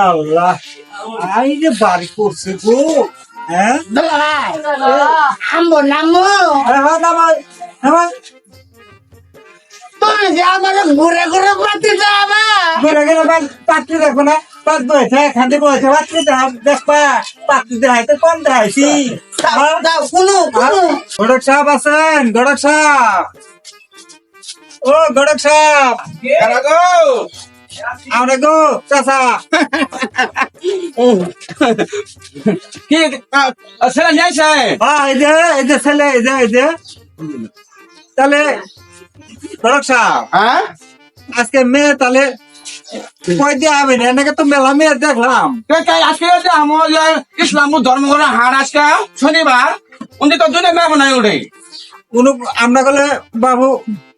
আল্লাহ I যে বাড়ি করছে গো হ্যাঁ আমবো নামো হ্যাঁ নামা নামা তুমি যে আমার ঘুরে ঘুরে পাতি যাবে ঘুরে গেলে পাত্রী দেখবো না পাঁচ বয়সে খান্তি বয়সে পাত্রী দেখবা পাত্রী দেখাইতে কম দেখাইছি দাও কোনো গড়ক সাহেব আছেন গড়ক সাহেব ও গড়ক সাহেব আমরা গো চাচা কি ছেলে নিয়ে আসে এই যে ছেলে এই যে তাহলে গড়ক সাহেব হ্যাঁ আজকে মেয়ে তাহলে কই দিয়ে হবে না এনেকে তো মেলা মেয়ে দেখলাম আজকে আমার ইসলাম ধর্ম করে হার আজকে শনিবার উনি তো দুনে মেয়ে বানাই উঠে কোনো আমরা গেলে বাবু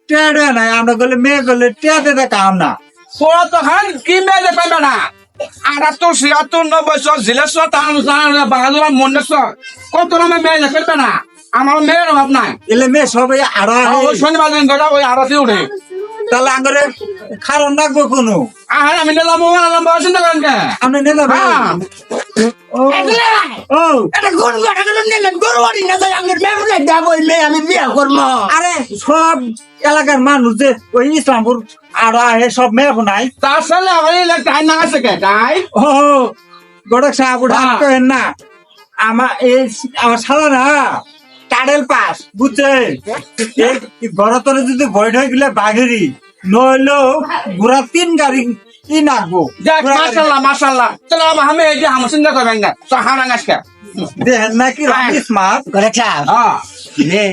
টেড়ে নাই আমরা গেলে মেয়ে গেলে টেড়ে দেখাম না তোরা তো খান কি মেয়ে দেখবে না 78 76 90 জিলেশ্বর বাহাদুর মন্ডেশ্বর কত নামে মেয়ে দেখবে না আমার মেয়ের অভাব নাই এলে মেয়ে সবাই আড়া ওই শনিবার দিন করে ওই আড়াতে উঠে তাহলে আঙ্গরে খারাপ লাগবো কোনো আর আমি নিলাম চিন্তা করেন কে আপনি নিয়ে যাবেন ও ও এটা কোন কথা গেল নেন গরু বাড়ি না যাই আমার মেয়ে বলে যাবো মেয়ে আমি বিয়ে করবো আরে সব এলাকার মানুষ যে ওই ইসলামপুর আড়া হে সব মেয়ে নাই তার সাথে আমার টাইম না আছে কে তাই ও গড়ক সাহেব ডাক করেন না আমার সালা না টাডেল পাস বুঝছে গড়তরে যদি বৈঠ হয়ে গেলে বাঘেরি নইলেও ঘোরা 3 গাড়ি কি নাকবো যাক মাশাআল্লাহ চলো আমি এই যে আমার চিন্তা করবেন না তো হারাং আজকে দেখেন নাকি স্মার্ট করে চাও হ্যাঁ রে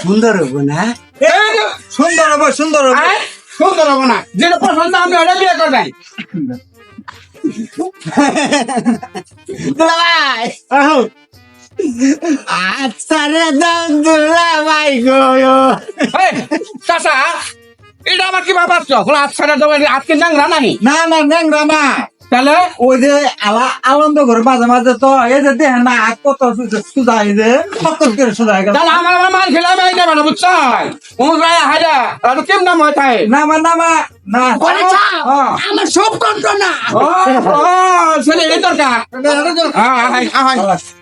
সুন্দর হবো না সুন্দর হবে সুন্দর হবে আয়, সুন্দর হবো না যেটা পছন্দ আমি ওটা বিয়ে করবেন দুলাভাই আহো আচ্ছা রে দুলাভাই গো এই, চাচা এটা আমার কি ভাবছ আচ্ছা আজকে নাংরা নাই না না ন্যাংরা না তাহলে ওই যে আনন্দ ঘর মাঝে মাঝে তো এই যে দেখেন না কত সুদা এই যে ফকর করে সুদা গেল তাহলে আমার মাল খেলে আমি যাবে না বুঝছ অনুযায়ী হাইরা আর কেমন নাম হয় তাই নামা নামা না করে চাও আমার সব কন্ট্রোল না ও ছেলে এই দরকার হ্যাঁ